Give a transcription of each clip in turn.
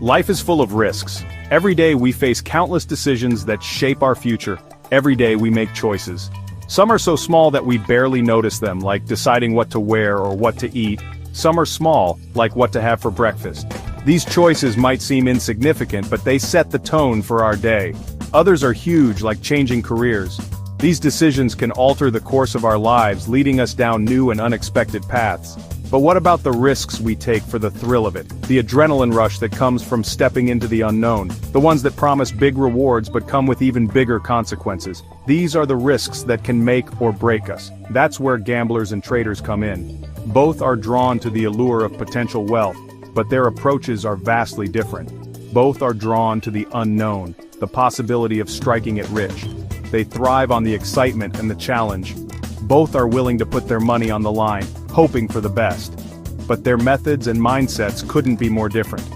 Life is full of risks. Every day we face countless decisions that shape our future. Every day we make choices. Some are so small that we barely notice them, like deciding what to wear or what to eat. Some are small, like what to have for breakfast. These choices might seem insignificant, but they set the tone for our day. Others are huge, like changing careers. These decisions can alter the course of our lives, leading us down new and unexpected paths. But what about the risks we take for the thrill of it? The adrenaline rush that comes from stepping into the unknown. The ones that promise big rewards but come with even bigger consequences. These are the risks that can make or break us. That's where gamblers and traders come in. Both are drawn to the allure of potential wealth, but their approaches are vastly different. Both are drawn to the unknown, the possibility of striking it rich. They thrive on the excitement and the challenge. Both are willing to put their money on the line, hoping for the best. But their methods and mindsets couldn't be more different.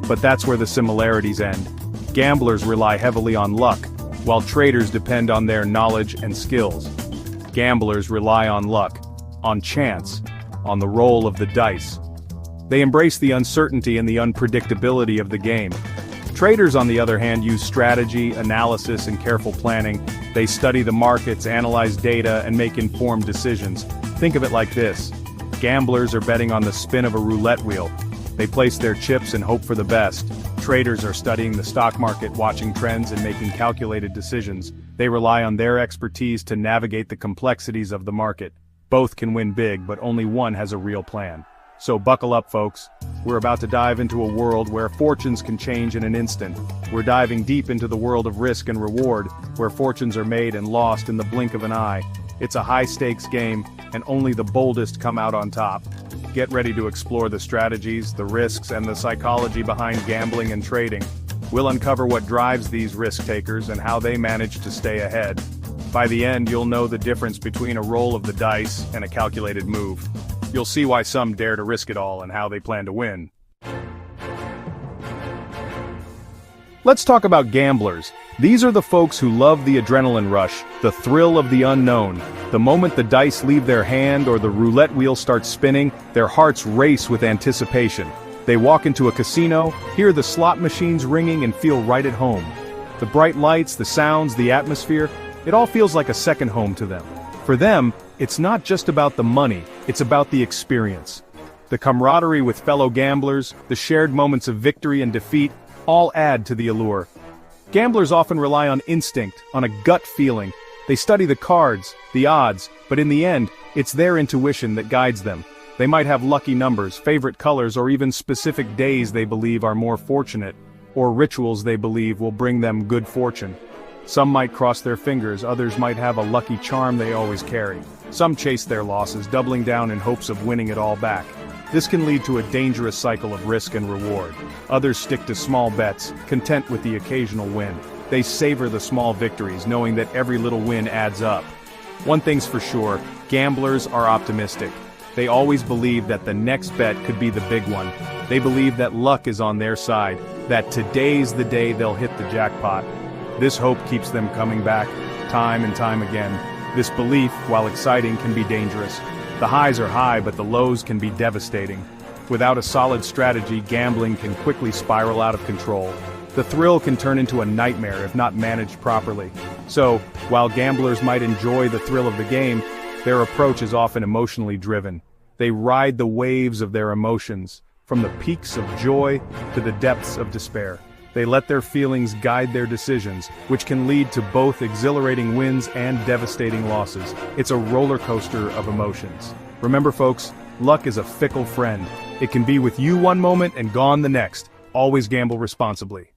But that's where the similarities end. Gamblers rely heavily on luck, while traders depend on their knowledge and skills. Gamblers rely on luck, on chance, on the roll of the dice. They embrace the uncertainty and the unpredictability of the game. Traders, on the other hand, use strategy, analysis, and careful planning. They study the markets, analyze data, and make informed decisions. Think of it like this. Gamblers are betting on the spin of a roulette wheel. They place their chips and hope for the best. Traders are studying the stock market, watching trends, and making calculated decisions. They rely on their expertise to navigate the complexities of the market. Both can win big, but only one has a real plan. So buckle up, folks. We're about to dive into a world where fortunes can change in an instant. We're diving deep into the world of risk and reward, where fortunes are made and lost in the blink of an eye. It's a high-stakes game, and only the boldest come out on top. Get ready to explore the strategies, the risks, and the psychology behind gambling and trading. We'll uncover what drives these risk-takers and how they manage to stay ahead. By the end, you'll know the difference between a roll of the dice and a calculated move. You'll see why some dare to risk it all and how they plan to win. Let's talk about gamblers. These are the folks who love the adrenaline rush, the thrill of the unknown. The moment the dice leave their hand or the roulette wheel starts spinning, their hearts race with anticipation. They walk into a casino, hear the slot machines ringing, and feel right at home. The bright lights, the sounds, the atmosphere, it all feels like a second home to them. For them, it's not just about the money, it's about the experience. The camaraderie with fellow gamblers, the shared moments of victory and defeat, all add to the allure. Gamblers often rely on instinct, on a gut feeling. They study the cards, the odds, but in the end, it's their intuition that guides them. They might have lucky numbers, favorite colors, or even specific days they believe are more fortunate, or rituals they believe will bring them good fortune. Some might cross their fingers, others might have a lucky charm they always carry. Some chase their losses, doubling down in hopes of winning it all back. This can lead to a dangerous cycle of risk and reward. Others stick to small bets, content with the occasional win. They savor the small victories, knowing that every little win adds up. One thing's for sure, gamblers are optimistic. They always believe that the next bet could be the big one. They believe that luck is on their side, that today's the day they'll hit the jackpot. This hope keeps them coming back, time and time again. This belief, while exciting, can be dangerous. The highs are high, but the lows can be devastating. Without a solid strategy, gambling can quickly spiral out of control. The thrill can turn into a nightmare if not managed properly. So, while gamblers might enjoy the thrill of the game, their approach is often emotionally driven. They ride the waves of their emotions, from the peaks of joy to the depths of despair. They let their feelings guide their decisions, which can lead to both exhilarating wins and devastating losses. It's a roller coaster of emotions. Remember, folks, luck is a fickle friend. It can be with you one moment and gone the next. Always gamble responsibly.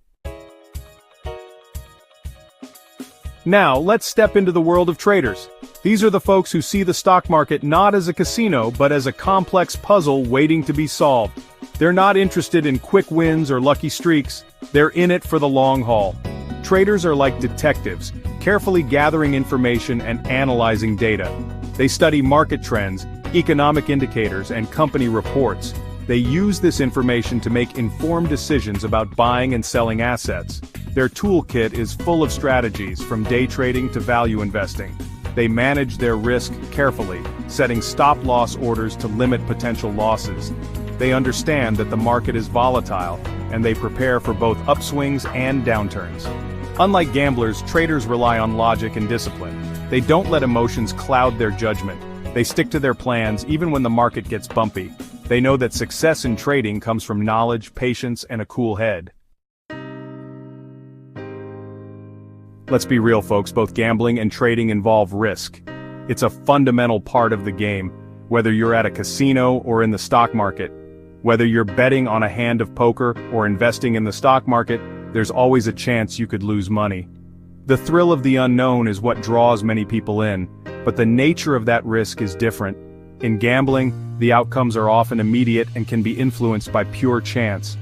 Now, let's step into the world of traders. These are the folks who see the stock market not as a casino, but as a complex puzzle waiting to be solved. They're not interested in quick wins or lucky streaks. They're in it for the long haul. Traders are like detectives, carefully gathering information and analyzing data. They study market trends, economic indicators, and company reports. They use this information to make informed decisions about buying and selling assets. Their toolkit is full of strategies, from day trading to value investing. They manage their risk carefully, setting stop-loss orders to limit potential losses. They understand that the market is volatile, and they prepare for both upswings and downturns. Unlike gamblers, traders rely on logic and discipline. They don't let emotions cloud their judgment. They stick to their plans even when the market gets bumpy. They know that success in trading comes from knowledge, patience, and a cool head. Let's be real, folks, both gambling and trading involve risk. It's a fundamental part of the game, whether you're at a casino or in the stock market. Whether you're betting on a hand of poker or investing in the stock market, there's always a chance you could lose money. The thrill of the unknown is what draws many people in, but the nature of that risk is different. In gambling, the outcomes are often immediate and can be influenced by pure chance.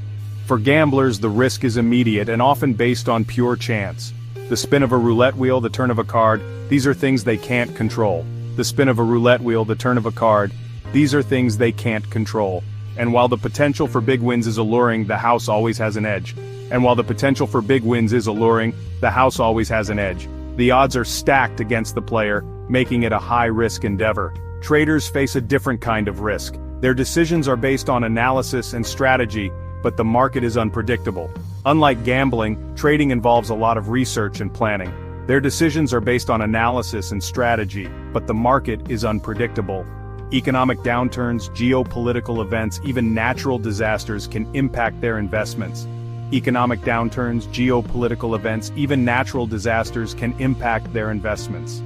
For gamblers, the risk is immediate and often based on pure chance. The spin of a roulette wheel, the turn of a card, these are things they can't control. The spin of a roulette wheel, the turn of a card, these are things they can't control. And while the potential for big wins is alluring, the house always has an edge. And while the potential for big wins is alluring, the house always has an edge. The odds are stacked against the player, making it a high-risk endeavor. Traders face a different kind of risk. Their decisions are based on analysis and strategy, but the market is unpredictable. Unlike gambling, trading involves a lot of research and planning. Their decisions are based on analysis and strategy, but the market is unpredictable. Economic downturns, geopolitical events, even natural disasters can impact their investments. Economic downturns, geopolitical events, even natural disasters can impact their investments.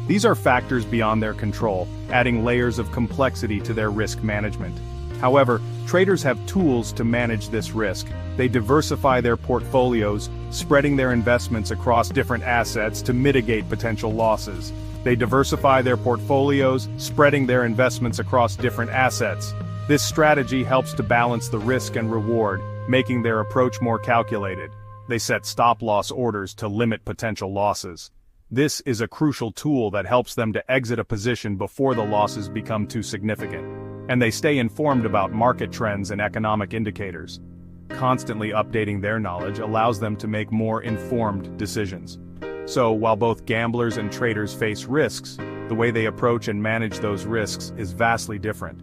These are factors beyond their control, adding layers of complexity to their risk management. However, traders have tools to manage this risk. They diversify their portfolios, spreading their investments across different assets to mitigate potential losses. They diversify their portfolios, spreading their investments across different assets. This strategy helps to balance the risk and reward, making their approach more calculated. They set stop-loss orders to limit potential losses. This is a crucial tool that helps them to exit a position before the losses become too significant. And they stay informed about market trends and economic indicators. Constantly updating their knowledge allows them to make more informed decisions. So, while both gamblers and traders face risks, the way they approach and manage those risks is vastly different.